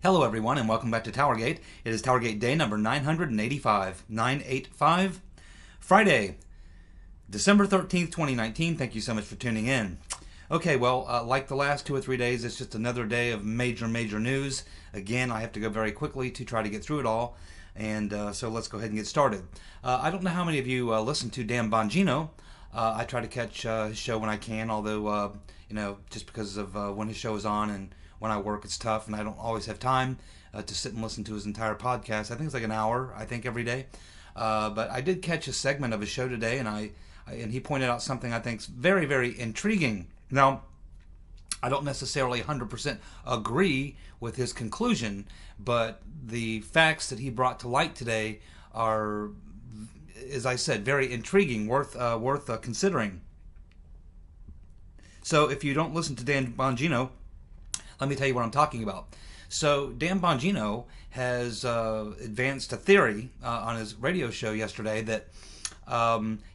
Hello everyone and welcome back to TowerGate. It is TowerGate day number 985, Friday, December 13th, 2019. Thank you so much for tuning in. Okay, well, like the last 2 or 3 days, it's just another day of major news. Again, I have to go very quickly to try to get through it all, and so let's go ahead and get started. I don't know how many of you listen to Dan Bongino. I try to catch his show when I can, although, just because of when his show is on and when I work, it's tough, and I don't always have time to sit and listen to his entire podcast. I think it's like an hour, every day. But I did catch a segment of his show today, and he pointed out something I think is very intriguing. Now, I don't necessarily 100% agree with his conclusion, but the facts that he brought to light today are, as I said, very intriguing, worth considering. So if you don't listen to Dan Bongino, let me tell you what I'm talking about. So Dan Bongino has advanced a theory on his radio show yesterday that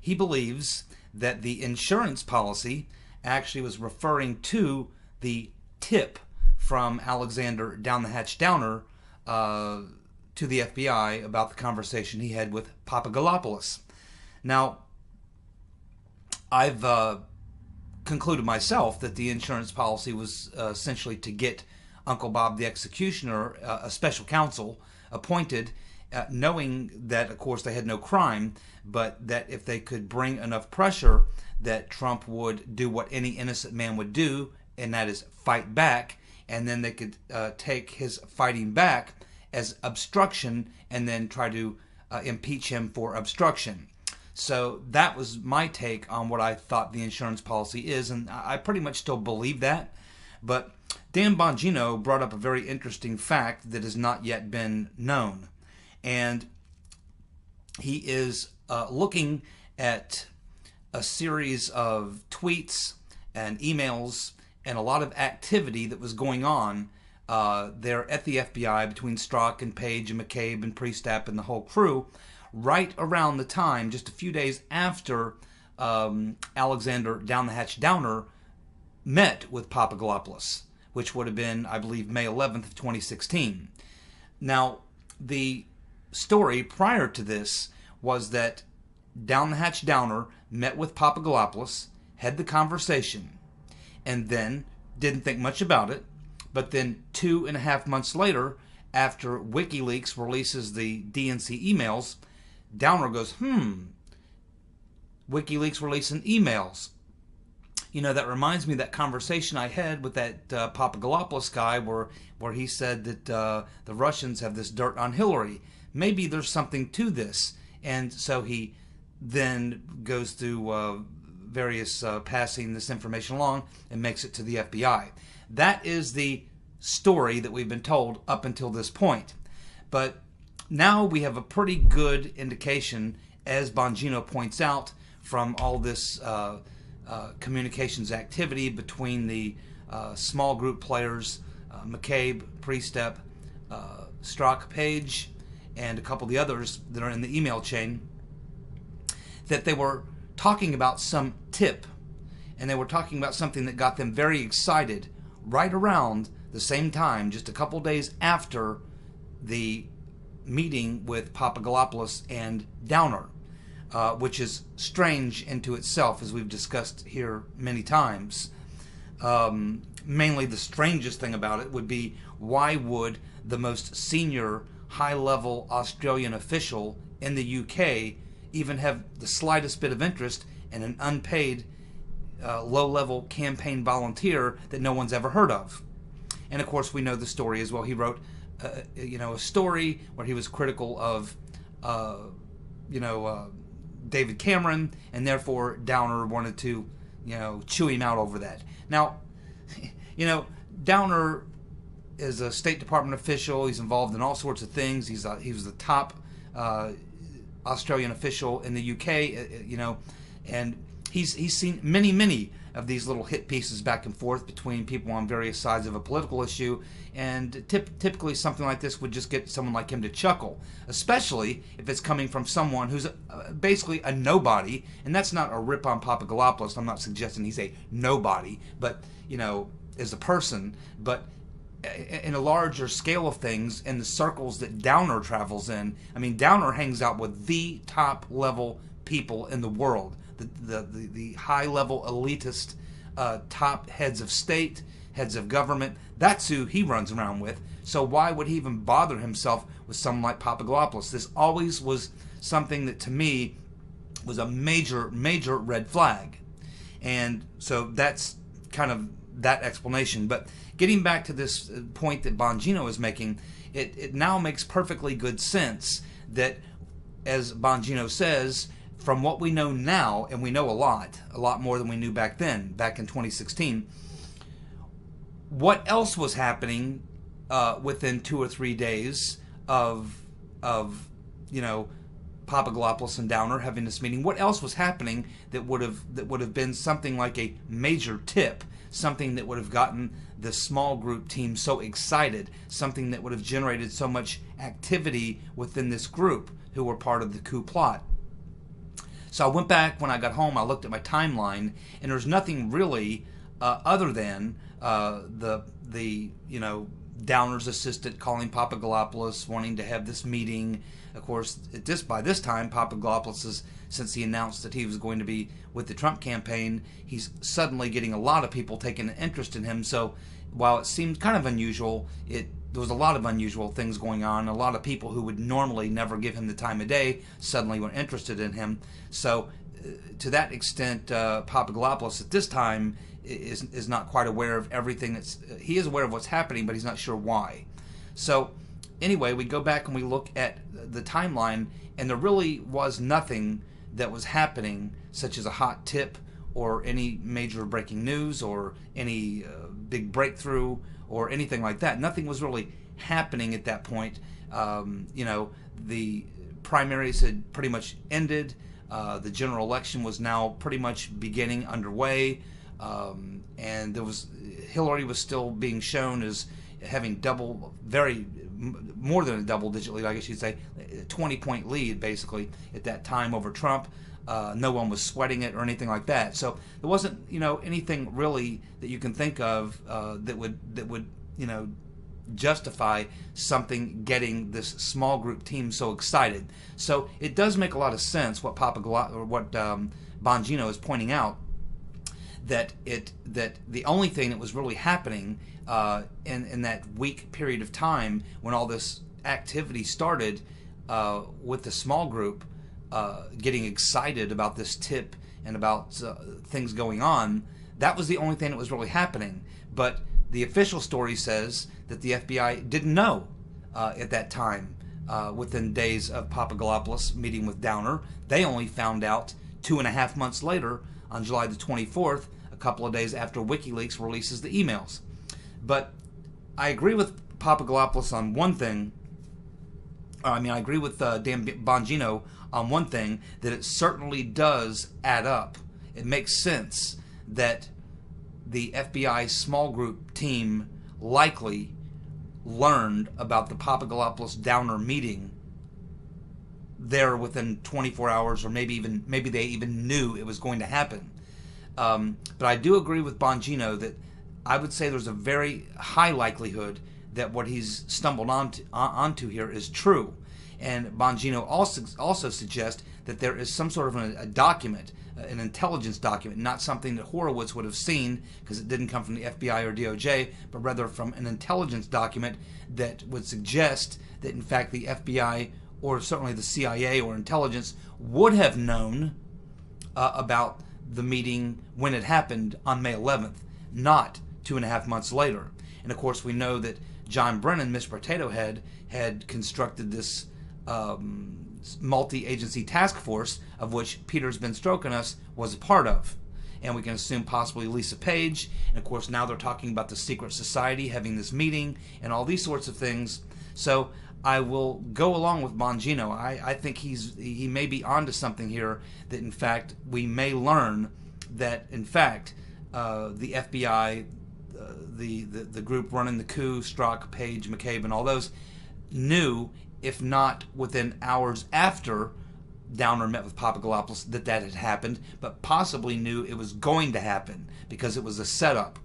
he believes that the insurance policy actually was referring to the tip from Alexander Down the Hatch Downer to the FBI about the conversation he had with Papadopoulos. Now, I've concluded myself that the insurance policy was essentially to get Uncle Bob the Executioner a special counsel appointed, knowing that, of course, they had no crime, but that if they could bring enough pressure that Trump would do what any innocent man would do, and that is fight back, and then they could take his fighting back as obstruction and then try to impeach him for obstruction. So that was my take on what I thought the insurance policy is, and I pretty much still believe that. But Dan Bongino brought up a very interesting fact that has not yet been known. And he is looking at a series of tweets and emails and a lot of activity that was going on there at the FBI between Strzok and Page and McCabe and Priestap and the whole crew, right around the time, just a few days after Alexander Down the Hatch Downer met with Papadopoulos, which would have been, I believe, May 11th of 2016. Now, the story prior to this was that Down the Hatch Downer met with Papadopoulos, had the conversation, and then didn't think much about it. But then 2.5 months later, after WikiLeaks releases the DNC emails, Downer goes, WikiLeaks releasing emails. You know, that reminds me of that conversation I had with that Papadopoulos guy where he said that the Russians have this dirt on Hillary. Maybe there's something to this. And so he then goes through various passing this information along and makes it to the FBI. That is the story that we've been told up until this point. But now we have a pretty good indication, as Bongino points out, from all this communications activity between the small group players, McCabe, Priestap, Strzok, Page, and a couple of the others that are in the email chain, that they were talking about some tip, and they were talking about something that got them very excited right around the same time, just a couple days after the meeting with Papadopoulos and Downer, which is strange into itself, as we've discussed here many times. Mainly the strangest thing about it would be, why would the most senior high-level Australian official in the UK even have the slightest bit of interest in an unpaid low-level campaign volunteer that no one's ever heard of? And of course we know the story as well. He wrote a story where he was critical of David Cameron, and therefore Downer wanted to chew him out over that. Now, Downer is a State Department official. He's involved in all sorts of things. He was the top Australian official in the UK, and he's seen many of these little hit pieces back and forth between people on various sides of a political issue, and typically something like this would just get someone like him to chuckle, especially if it's coming from someone who's basically a nobody. And that's not a rip on Papadopoulos. I'm not suggesting he's a nobody, but as a person. But in a larger scale of things, in the circles that Downer travels in, I mean, Downer hangs out with the top level people in the world, the high level elitist top heads of state, heads of government. That's who he runs around with. So why would he even bother himself with someone like Papadopoulos? This always was something that to me was a major red flag. And so that's kind of that explanation. But getting back to this point that Bongino is making, it now makes perfectly good sense that, as Bongino says, from what we know now, and we know a lot more than we knew back then, back in 2016, what else was happening within 2 or 3 days of Papadopoulos and Downer having this meeting? What else was happening that would have been something like a major tip, something that would have gotten the small group team so excited, something that would have generated so much activity within this group who were part of the coup plot? So I went back when I got home, I looked at my timeline, and there's nothing really other than Downer's assistant calling Papadopoulos, wanting to have this meeting. Of course, by this time, Papadopoulos, since he announced that he was going to be with the Trump campaign, he's suddenly getting a lot of people taking an interest in him. So while it seemed kind of unusual, there was a lot of unusual things going on. A lot of people who would normally never give him the time of day suddenly were interested in him. So to that extent, Papadopoulos at this time is not quite aware of everything. He is aware of what's happening, but he's not sure why. So anyway, we go back and we look at the timeline, and there really was nothing that was happening, such as a hot tip or any major breaking news or any big breakthrough or anything like that. Nothing was really happening at that point. The primaries had pretty much ended. The general election was now pretty much beginning underway. And Hillary was still being shown as having more than a double-digit lead, I guess you'd say, 20-point lead basically at that time over Trump. No one was sweating it or anything like that. So there wasn't, anything really that you can think of that would justify something getting this small group team so excited. So it does make a lot of sense what Bongino is pointing out, that the only thing that was really happening in that week period of time when all this activity started with the small group getting excited about this tip and about things going on, that was the only thing that was really happening. But the official story says that the FBI didn't know at that time, within days of Papadopoulos meeting with Downer. They only found out 2.5 months later, on July the 24th, a couple of days after WikiLeaks releases the emails. But I agree with Papadopoulos on one thing. I agree with Dan Bongino on one thing, that it certainly does add up. It makes sense that the FBI small group team likely learned about the Papadopoulos-Downer meeting there within 24 hours, or maybe they even knew it was going to happen. But I do agree with Bongino that I would say there's a very high likelihood that what he's stumbled onto here is true. And Bongino also suggests that there is some sort of a document, an intelligence document, not something that Horowitz would have seen because it didn't come from the FBI or DOJ, but rather from an intelligence document that would suggest that in fact the FBI or certainly the CIA or intelligence would have known about the meeting when it happened on May 11th, not 2.5 months later. And of course we know that John Brennan, Mr. Potato Head, had constructed this multi-agency task force of which Peter's been stroking us was a part of. And we can assume possibly Lisa Page. And of course now they're talking about the secret society having this meeting and all these sorts of things. So I will go along with Bongino. I think he may be onto something here, that in fact we may learn that in fact the FBI, the group running the coup, Strzok, Page, McCabe, and all those, knew, if not within hours after Downer met with Papadopoulos, that had happened, but possibly knew it was going to happen because it was a setup.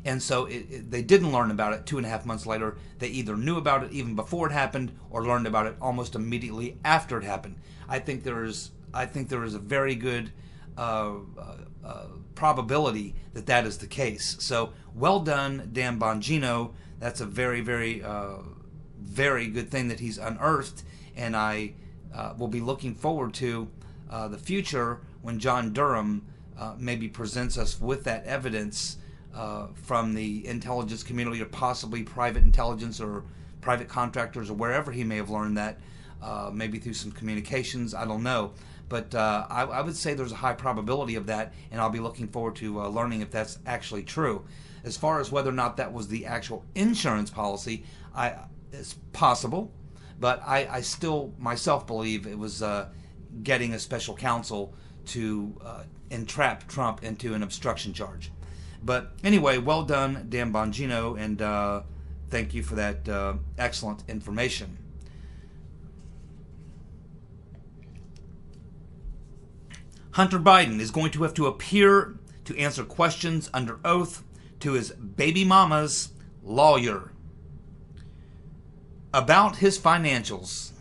And so they didn't learn about it 2.5 months later. They either knew about it even before it happened or learned about it almost immediately after it happened. I think there is a very good probability that that is the case. So well done, Dan Bongino. That's a very, very, very good thing that he's unearthed. And I will be looking forward to the future when John Durham maybe presents us with that evidence from the intelligence community, or possibly private intelligence or private contractors, or wherever he may have learned that, maybe through some communications, I don't know. But I would say there's a high probability of that, and I'll be looking forward to learning if that's actually true. As far as whether or not that was the actual insurance policy, it's possible, but I still myself believe it was getting a special counsel to entrap Trump into an obstruction charge. But anyway, well done, Dan Bongino, and thank you for that excellent information. Hunter Biden is going to have to appear to answer questions under oath to his baby mama's lawyer about his financials,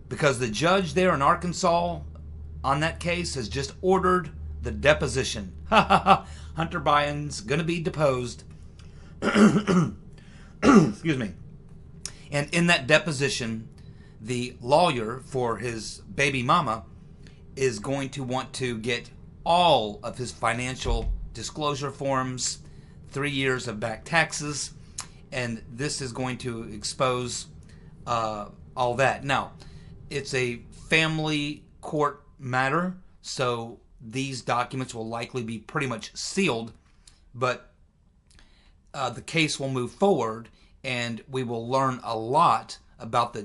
because the judge there in Arkansas on that case has just ordered the deposition. Hunter Biden's going to be deposed. Excuse me. And in that deposition, the lawyer for his baby mama is going to want to get all of his financial disclosure forms, 3 years of back taxes, and this is going to expose all that. Now, it's a family court matter, so these documents will likely be pretty much sealed, but the case will move forward, and we will learn a lot about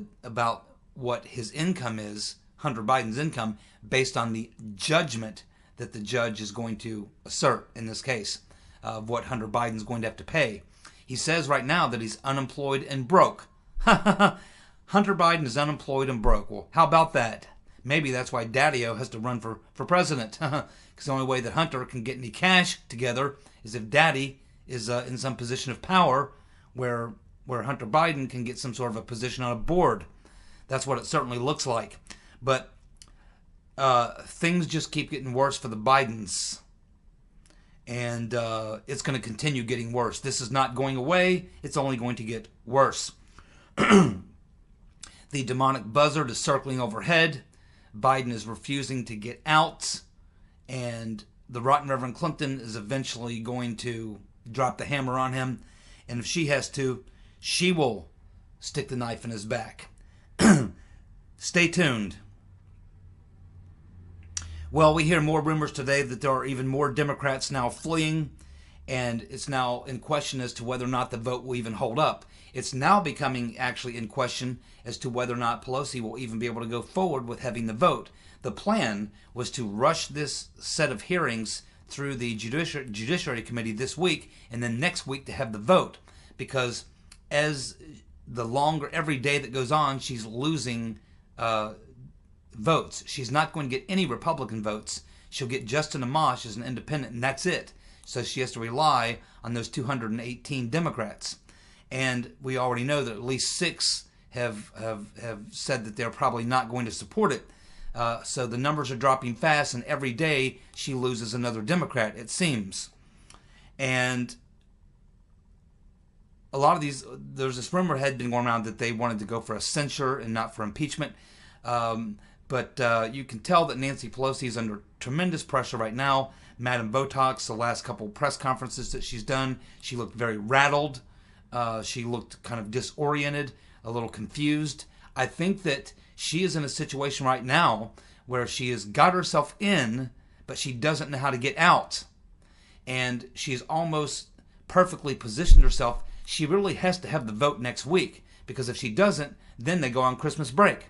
what his income is, Hunter Biden's income, based on the judgment that the judge is going to assert in this case of what Hunter Biden's going to have to pay. He says right now that he's unemployed and broke. Hunter Biden is unemployed and broke. Well, how about that? Maybe that's why Daddy-O has to run for president. Because the only way that Hunter can get any cash together is if Daddy is in some position of power where Hunter Biden can get some sort of a position on a board. That's what it certainly looks like. But things just keep getting worse for the Bidens. And it's going to continue getting worse. This is not going away. It's only going to get worse. The demonic buzzard is circling overhead. Biden is refusing to get out. And the rotten Reverend Clinton is eventually going to drop the hammer on him. And if she has to, she will stick the knife in his back. Stay tuned. Well, we hear more rumors today that there are even more Democrats now fleeing, and it's now in question as to whether or not the vote will even hold up. It's now becoming actually in question as to whether or not Pelosi will even be able to go forward with having the vote. The plan was to rush this set of hearings through the Judiciary Committee this week, and then next week to have the vote, because as the longer every day that goes on, she's losing votes. She's not going to get any Republican votes. She'll get Justin Amash as an independent, and that's it. So she has to rely on those 218 Democrats. And we already know that at least 6 have said that they're probably not going to support it. So the numbers are dropping fast, and every day she loses another Democrat, it seems. And a lot of these, there's this rumor had been going around that they wanted to go for a censure and not for impeachment. But you can tell that Nancy Pelosi is under tremendous pressure right now. Madam Botox, the last couple press conferences that she's done, she looked very rattled. She looked kind of disoriented, a little confused. I think that she is in a situation right now where she has got herself in, but she doesn't know how to get out. And she's almost perfectly positioned herself. She really has to have the vote next week, because if she doesn't, then they go on Christmas break.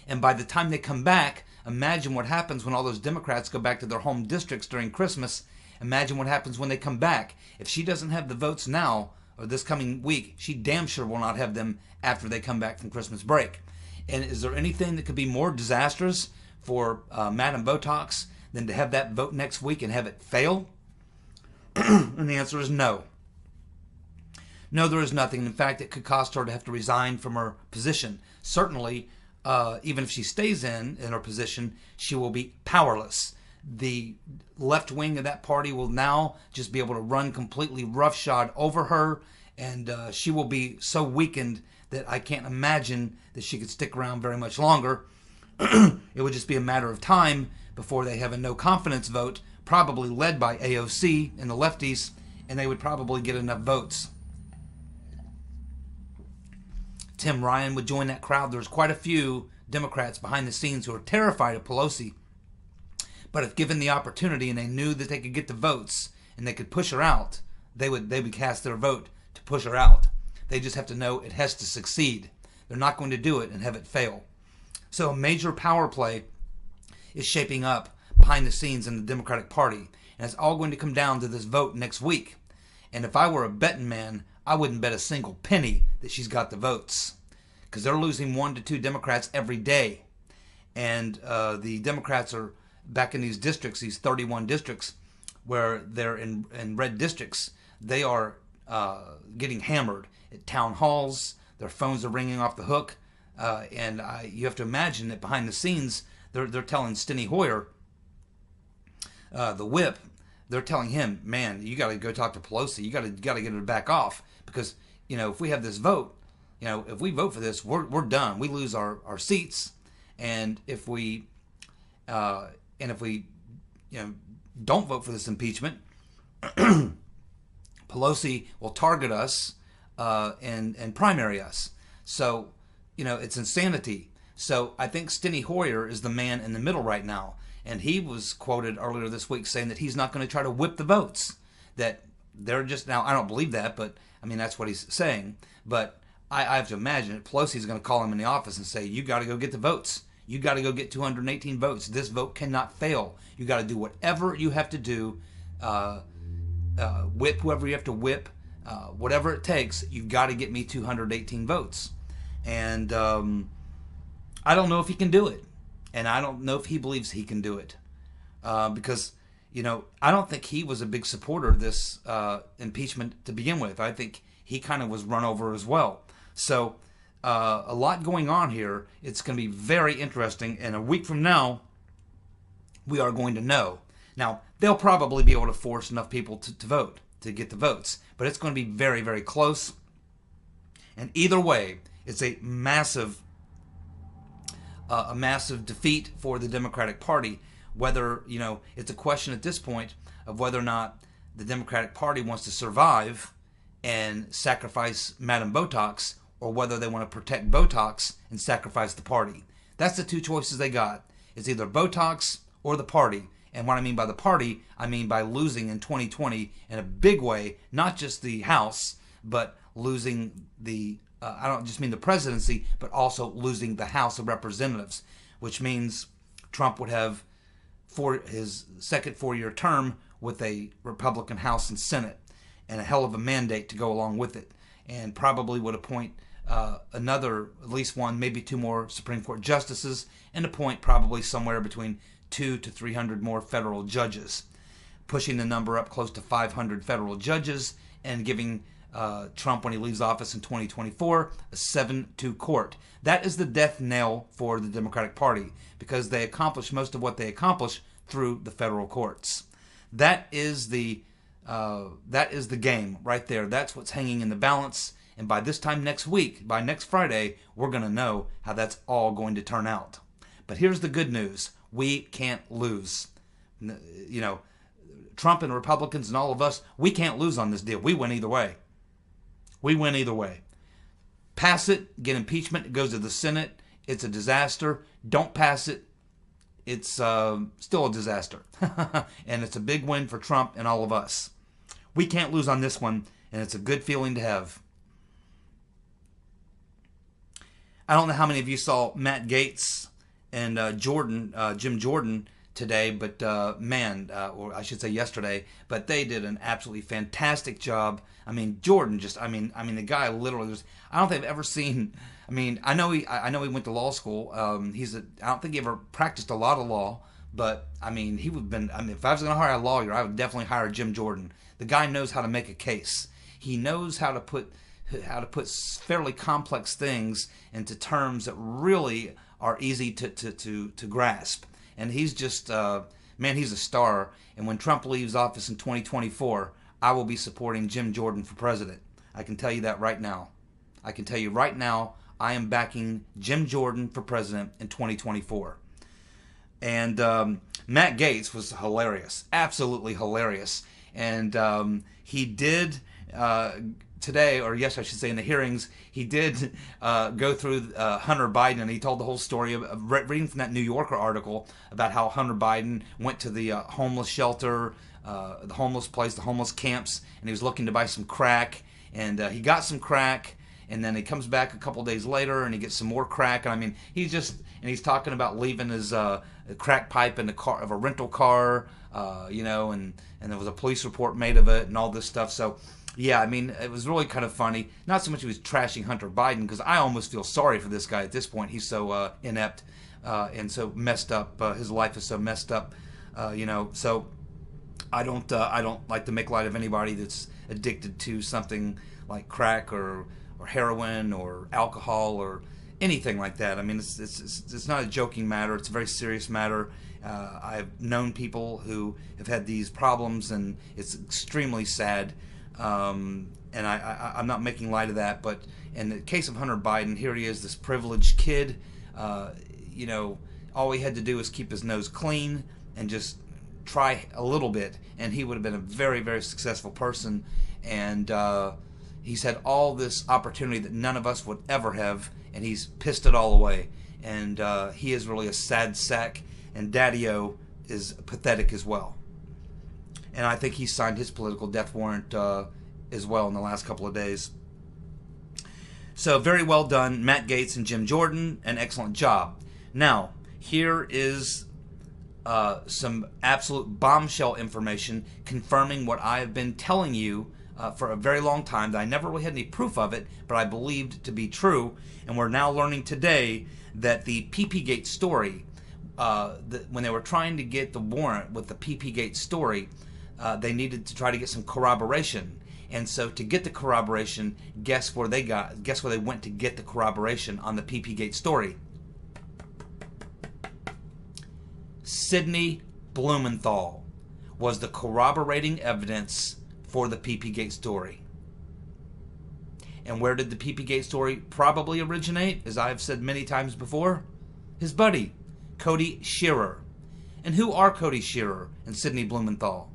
And by the time they come back, imagine what happens when all those Democrats go back to their home districts during Christmas. Imagine what happens when they come back. If she doesn't have the votes now, or this coming week, she damn sure will not have them after they come back from Christmas break. And is there anything that could be more disastrous for Madam Botox than to have that vote next week and have it fail? And the answer is no. No, there is nothing. In fact, it could cost her to have to resign from her position. Certainly, even if she stays in her position, she will be powerless. The left wing of that party will now just be able to run completely roughshod over her, and she will be so weakened that I can't imagine that she could stick around very much longer. It would just be a matter of time before they have a no confidence vote, probably led by AOC and the lefties, and they would probably get enough votes. Tim Ryan would join that crowd. There's quite a few Democrats behind the scenes who are terrified of Pelosi. But if given the opportunity and they knew that they could get the votes and they could push her out, they would cast their vote to push her out. They just have to know it has to succeed. They're not going to do it and have it fail. So a major power play is shaping up behind the scenes in the Democratic Party. And it's all going to come down to this vote next week. And if I were a betting man, I wouldn't bet a single penny that she's got the votes. Because they're losing 1 to 2 Democrats every day. And the Democrats are back in these districts, these 31 districts, where they're in red districts. They are getting hammered at town halls. Their phones are ringing off the hook. And you have to imagine that behind the scenes, they're telling Steny Hoyer, the whip, they're telling him, man, you got to go talk to Pelosi. You got to get her to back off, because if we have this vote, if we vote for this, we're done. We lose our seats, and if we don't vote for this impeachment, Pelosi will target us and primary us. So it's insanity. So I think Steny Hoyer is the man in the middle right now. And he was quoted earlier this week saying that he's not going to try to whip the votes. That they're just, now I don't believe that, but I mean, that's what he's saying. But I have to imagine that Pelosi's going to call him in the office and say, you got to go get the votes. You got to go get 218 votes. This vote cannot fail. You got to do whatever you have to do. Whip whoever you have to whip. Whatever it takes, you've got to get me 218 votes. And I don't know if he can do it. And I don't know if he believes he can do it. Because, I don't think he was a big supporter of this impeachment to begin with. I think he kind of was run over as well. So, a lot going on here. It's going to be very interesting. And a week from now, we are going to know. Now, they'll probably be able to force enough people to vote, to get the votes. But it's going to be very, very close. And either way, it's a massive defeat for the Democratic Party. Whether, it's a question at this point of whether or not the Democratic Party wants to survive and sacrifice Madam Botox, or whether they want to protect Botox and sacrifice the party. That's the two choices they got. It's either Botox or the party. And what I mean by the party, I mean by losing in 2020 in a big way, not just the House, but losing the I don't just mean the presidency, but also losing the House of Representatives, which means Trump would have for his second 4-year term with a Republican House and Senate, and a hell of a mandate to go along with it, and probably would appoint another, at least one, maybe 2 more Supreme Court justices, and appoint probably somewhere between 200 to 300 more federal judges, pushing the number up close to 500 federal judges, and giving Trump, when he leaves office in 2024, a 7-2 court. That is the death knell for the Democratic Party, because they accomplish most of what they accomplish through the federal courts. That is the game right there. That's what's hanging in the balance. And by this time next week, by next Friday, we're going to know how that's all going to turn out. But here's the good news. We can't lose. Trump and Republicans and all of us, we can't lose on this deal. We win either way. We win either way. Pass it, get impeachment, it goes to the Senate. It's a disaster. Don't pass it. It's still a disaster. And it's a big win for Trump and all of us. We can't lose on this one, and it's a good feeling to have. I don't know how many of you saw Matt Gaetz and Jim Jordan today, but or I should say yesterday, but they did an absolutely fantastic job. I mean, Jordan the guy literally was, I don't think I've ever seen, I know he went to law school. I don't think he ever practiced a lot of law, But I mean, he would have been. I mean, if I was going to hire a lawyer, I would definitely hire Jim Jordan. The guy knows how to make a case. He knows how to put fairly complex things into terms that really are easy to grasp. And he's just man, he's a star. And when Trump leaves office in 2024, I will be supporting Jim Jordan for president. I can tell you that right now. I can tell you right now, I am backing Jim Jordan for president in 2024. And Matt Gaetz was hilarious, absolutely hilarious. And he did today, or yes, I should say in the hearings, he did go through Hunter Biden, and he told the whole story of reading from that New Yorker article about how Hunter Biden went to the homeless shelter, the homeless place, the homeless camps, and he was looking to buy some crack, and he got some crack. And then he comes back a couple days later and he gets some more crack. And I mean, he's talking about leaving his crack pipe in the car of a rental car, and there was a police report made of it and all this stuff. So, yeah, I mean, it was really kind of funny. Not so much he was trashing Hunter Biden, because I almost feel sorry for this guy at this point. He's so inept and so messed up. His life is so messed up, So I don't like to make light of anybody that's addicted to something like crack or heroin or alcohol or anything like that. I mean, it's not a joking matter. It's a very serious matter. I've known people who have had these problems, and it's extremely sad. And I'm not making light of that. But in the case of Hunter Biden, here he is, this privileged kid. All he had to do was keep his nose clean and just try a little bit, and he would have been a very, very successful person. And he's had all this opportunity that none of us would ever have, and he's pissed it all away. And he is really a sad sack, and Daddy-O is pathetic as well. And I think he signed his political death warrant as well in the last couple of days. So very well done, Matt Gaetz and Jim Jordan, an excellent job. Now, here is some absolute bombshell information confirming what I have been telling you for a very long time, that I never really had any proof of it, but I believed to be true. And we're now learning today that the PP-Gate story, when they were trying to get the warrant with the PP-Gate story, they needed to try to get some corroboration. And so to get the corroboration, guess where they went to get the corroboration on the PP-Gate story? Sidney Blumenthal was the corroborating evidence for the PP-Gate story. And where did the PP-Gate story probably originate? As I've said many times before, his buddy, Cody Shearer. And who are Cody Shearer and Sidney Blumenthal?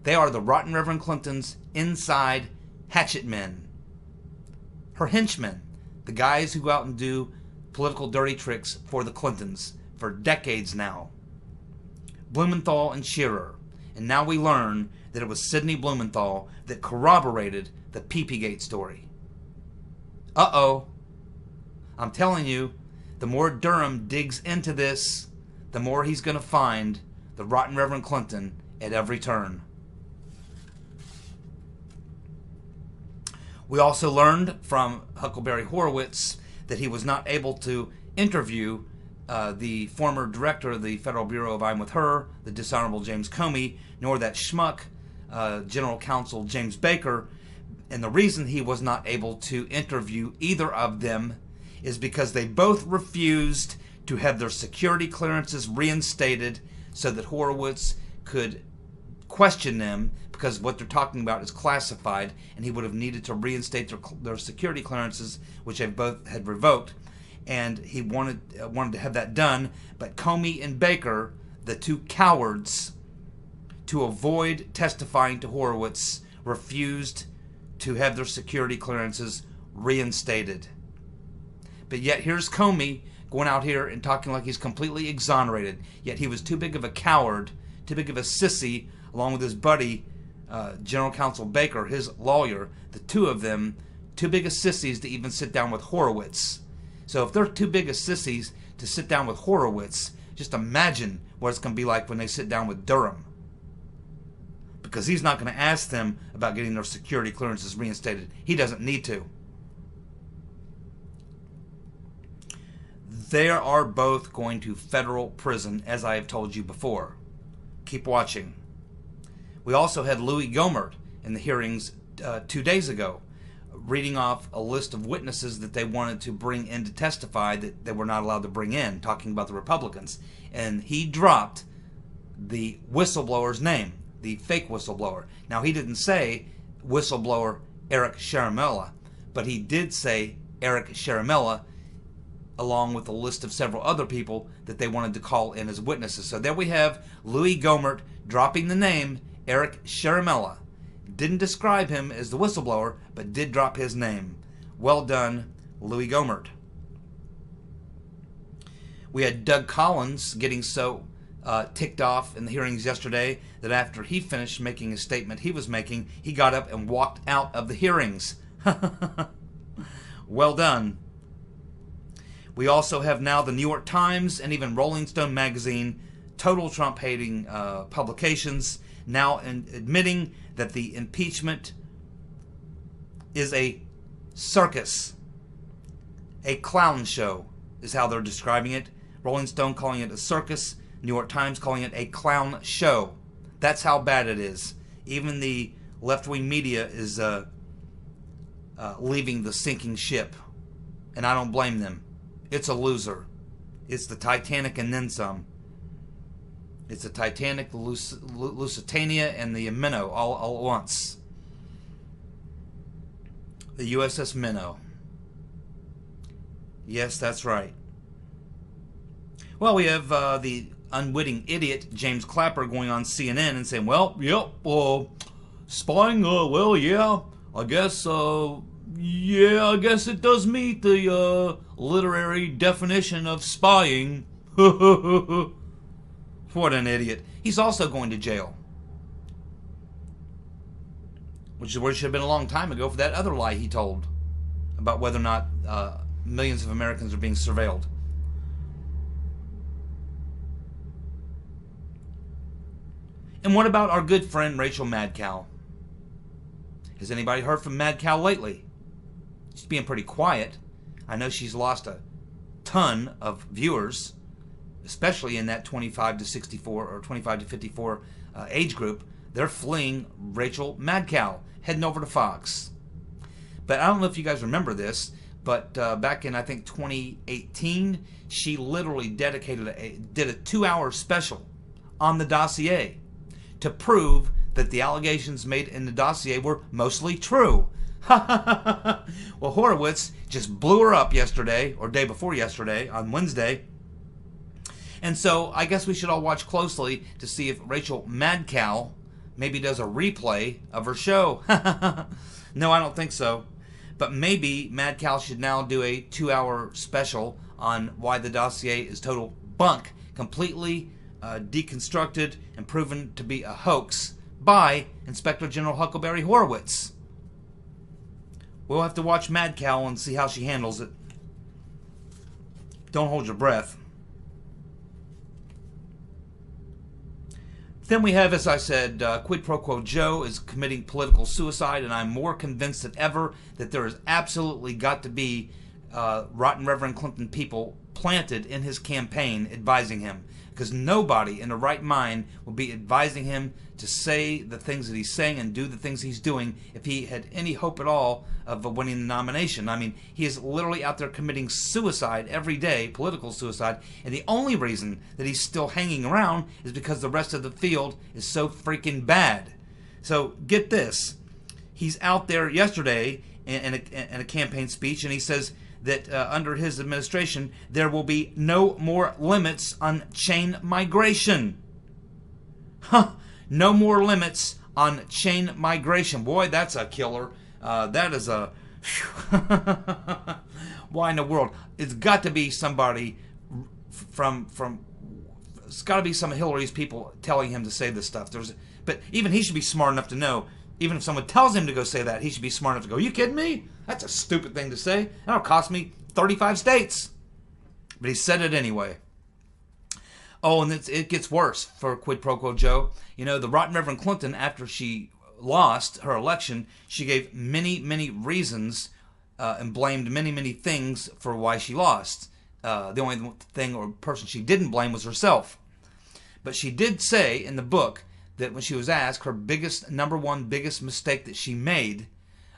They are the Rotten Reverend Clinton's inside hatchet men. Her henchmen, the guys who go out and do political dirty tricks for the Clintons for decades now. Blumenthal and Shearer. And now we learn that it was Sidney Blumenthal that corroborated the PP-Gate story. Uh-oh. I'm telling you, the more Durham digs into this, the more he's going to find the Rotten Reverend Clinton at every turn. We also learned from Huckleberry Horowitz that he was not able to interview the former director of the Federal Bureau of I'm With Her, the dishonorable James Comey, nor that schmuck, General Counsel James Baker. And the reason he was not able to interview either of them is because they both refused to have their security clearances reinstated so that Horowitz could question them, because what they're talking about is classified, and he would have needed to reinstate their security clearances, which they both had revoked. And he wanted to have that done, but Comey and Baker, the two cowards, to avoid testifying to Horowitz, refused to have their security clearances reinstated. But yet here's Comey going out here and talking like he's completely exonerated, yet he was too big of a coward, too big of a sissy, along with his buddy, General Counsel Baker, his lawyer, the two of them, too big of sissies to even sit down with Horowitz. So if they're too big of sissies to sit down with Horowitz, just imagine what it's going to be like when they sit down with Durham. Because he's not going to ask them about getting their security clearances reinstated. He doesn't need to. They are both going to federal prison, as I have told you before. Keep watching. We also had Louis Gohmert in the hearings 2 days ago, reading off a list of witnesses that they wanted to bring in to testify that they were not allowed to bring in, talking about the Republicans. And he dropped the whistleblower's name, the fake whistleblower. Now, he didn't say whistleblower Eric Sharamella, but he did say Eric Sharamella, along with a list of several other people that they wanted to call in as witnesses. So there we have Louis Gohmert dropping the name Eric Sharamella. Didn't describe him as the whistleblower, but did drop his name. Well done, Louis Gohmert. We had Doug Collins getting so ticked off in the hearings yesterday that after he finished making a statement he was making, he got up and walked out of the hearings. Well done. We also have now the New York Times and even Rolling Stone magazine, total Trump-hating publications, now admitting that the impeachment is a circus, a clown show is how they're describing it. Rolling Stone calling it a circus, New York Times calling it a clown show. That's how bad it is. Even the left-wing media is leaving the sinking ship, and I don't blame them. It's a loser. It's the Titanic and then some. It's the Titanic, the Lusitania, and the Minnow all at once. The USS Minnow. Yes, that's right. Well, we have the unwitting idiot James Clapper going on CNN and saying, well, yep, spying, well, yeah, I guess it does meet the literary definition of spying. What an idiot. He's also going to jail. Which is where it should have been a long time ago for that other lie he told about whether or not millions of Americans are being surveilled. And what about our good friend Rachel Madcow? Has anybody heard from Madcow lately? She's being pretty quiet. I know she's lost a ton of viewers, especially in that 25 to 64 or 25 to 54 age group. They're fleeing Rachel Madcow, heading over to Fox. But I don't know if you guys remember this, but back in, I think, 2018, she literally did a 2-hour special on the dossier to prove that the allegations made in the dossier were mostly true. Well, Horowitz just blew her up yesterday, or day before yesterday, on Wednesday. And so I guess we should all watch closely to see if Rachel Madcow maybe does a replay of her show. No, I don't think so. But maybe Madcow should now do a 2-hour special on why the dossier is total bunk, completely deconstructed and proven to be a hoax by Inspector General Huckleberry Horowitz. We'll have to watch Madcow and see how she handles it. Don't hold your breath. Then we have, as I said, Quid Pro Quo Joe is committing political suicide, and I'm more convinced than ever that there has absolutely got to be rotten Reverend Clinton people planted in his campaign advising him, because nobody in the right mind will be advising him to say the things that he's saying and do the things he's doing if he had any hope at all of winning the nomination. I mean, he is literally out there committing suicide every day, political suicide, and the only reason that he's still hanging around is because the rest of the field is so freaking bad. So get this. He's out there yesterday in a campaign speech, and he says that under his administration there will be no more limits on chain migration. No more limits on chain migration. Boy, that's a killer. That is a... Why in the world? It's got to be somebody from it's got to be some of Hillary's people telling him to say this stuff. But even he should be smart enough to know, even if someone tells him to go say that, he should be smart enough to go, "Are you kidding me? That's a stupid thing to say. That'll cost me 35 states. But he said it anyway. Oh, and it gets worse for Quid Pro Quo Joe. You know, the rotten Reverend Clinton, after she lost her election, she gave many, many reasons and blamed many, many things for why she lost. The only thing or person she didn't blame was herself. But she did say in the book that when she was asked, her number one biggest mistake that she made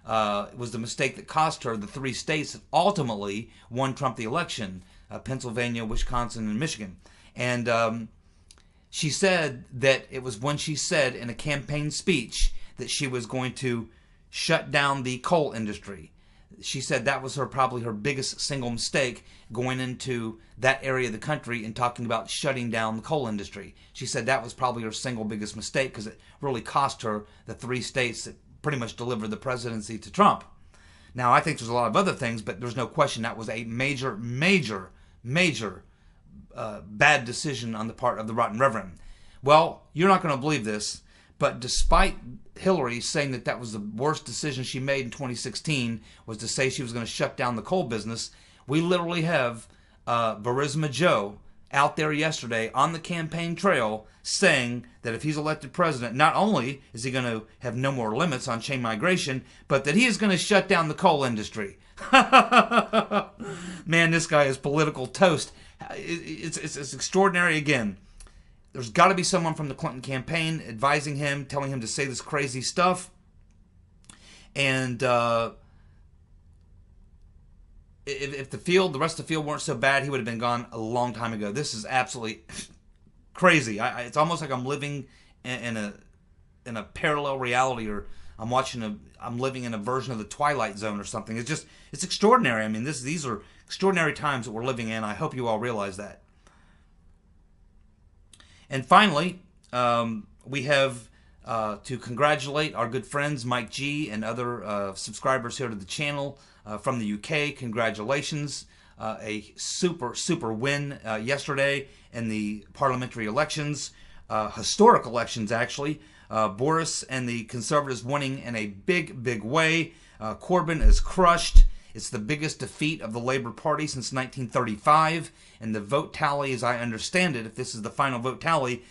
was the mistake that cost her the 3 states that ultimately won Trump the election, Pennsylvania, Wisconsin, and Michigan. And she said that it was when she said in a campaign speech that she was going to shut down the coal industry. She said that was probably her biggest single mistake going into that area of the country and talking about shutting down the coal industry. She said that was probably her single biggest mistake because it really cost her the 3 states that pretty much delivered the presidency to Trump. Now, I think there's a lot of other things, but there's no question that was a major, major, major bad decision on the part of the Rotten Reverend. Well, you're not going to believe this, but despite Hillary saying that was the worst decision she made in 2016 was to say she was going to shut down the coal business, we literally have Burisma Joe out there yesterday on the campaign trail saying that if he's elected president, not only is he going to have no more limits on chain migration, but that he is going to shut down the coal industry. Man, this guy is political toast. It's extraordinary again. There's got to be someone from the Clinton campaign advising him, telling him to say this crazy stuff. And if the rest of the field weren't so bad, he would have been gone a long time ago. This is absolutely crazy. It's almost like I'm living in a parallel reality, or I'm living in a version of the Twilight Zone or something. It's extraordinary. I mean, these are extraordinary times that we're living in. I hope you all realize that. And finally, we have to congratulate our good friends Mike G and other subscribers here to the channel from the UK. Congratulations. A super win yesterday in the parliamentary elections. Historic elections, actually. Boris and the Conservatives winning in a big way. Corbyn is crushed. It's the biggest defeat of the Labour Party since 1935, and the vote tally, as I understand it, if this is the final vote tally,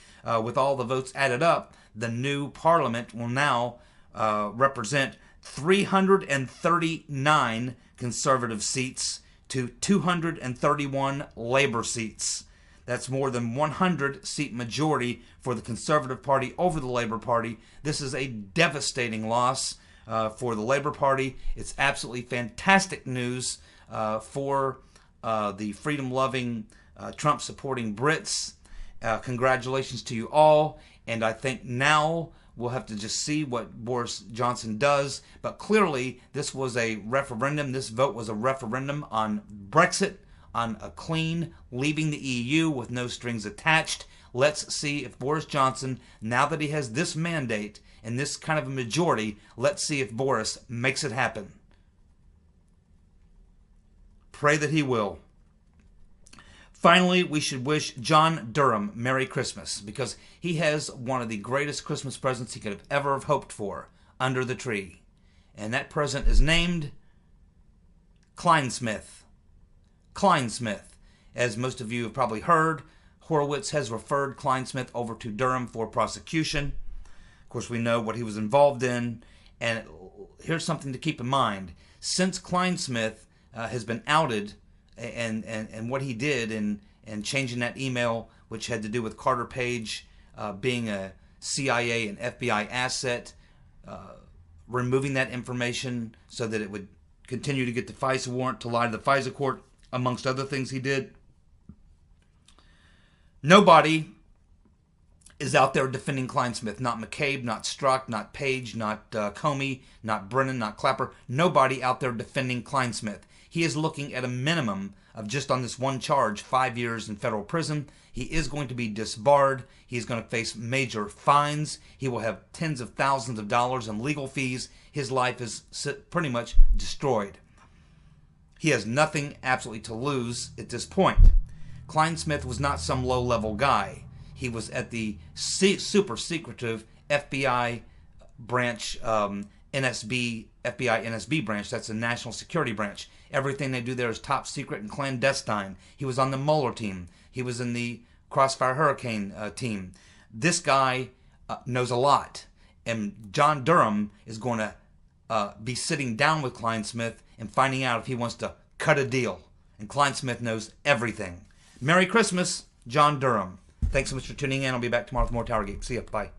with all the votes added up, the new Parliament will now represent 339 Conservative seats to 231 Labour seats. That's more than 100-seat majority for the Conservative Party over the Labour Party. This is a devastating loss for the Labour Party. It's absolutely fantastic news for the freedom-loving, Trump-supporting Brits. Congratulations to you all. And I think now we'll have to just see what Boris Johnson does. But clearly, this was a referendum. This vote was a referendum on Brexit, on a clean leaving the EU with no strings attached. Let's see if Boris Johnson, now that he has this mandate and this kind of a majority, let's see if Boris makes it happen. Pray that he will. Finally, we should wish John Durham Merry Christmas, because he has one of the greatest Christmas presents he could have ever hoped for under the tree. And that present is named Kleinsmith. Kleinsmith. As most of you have probably heard, Horowitz has referred Kleinsmith over to Durham for prosecution. Of course, we know what he was involved in. And here's something to keep in mind. Since Kleinsmith has been outed and what he did in changing that email, which had to do with Carter Page being a CIA and FBI asset, removing that information so that it would continue to get the FISA warrant to lie to the FISA court, amongst other things he did. Nobody is out there defending Kleinsmith. Not McCabe, not Strzok, not Page, not Comey, not Brennan, not Clapper. Nobody out there defending Kleinsmith. He is looking at a minimum of, just on this one charge, 5 years in federal prison. He is going to be disbarred. He is going to face major fines. He will have tens of thousands of dollars in legal fees. His life is pretty much destroyed. He has nothing absolutely to lose at this point. Kleinsmith was not some low-level guy. He was at the super secretive FBI branch, FBI NSB branch. That's the National Security Branch. Everything they do there is top secret and clandestine. He was on the Mueller team. He was in the Crossfire Hurricane team. This guy knows a lot. And John Durham is going to be sitting down with Kleinsmith and finding out if he wants to cut a deal. and Klein-Smith knows everything. Merry Christmas, John Durham. Thanks so much for tuning in. I'll be back tomorrow with more TowerGate. See ya. Bye.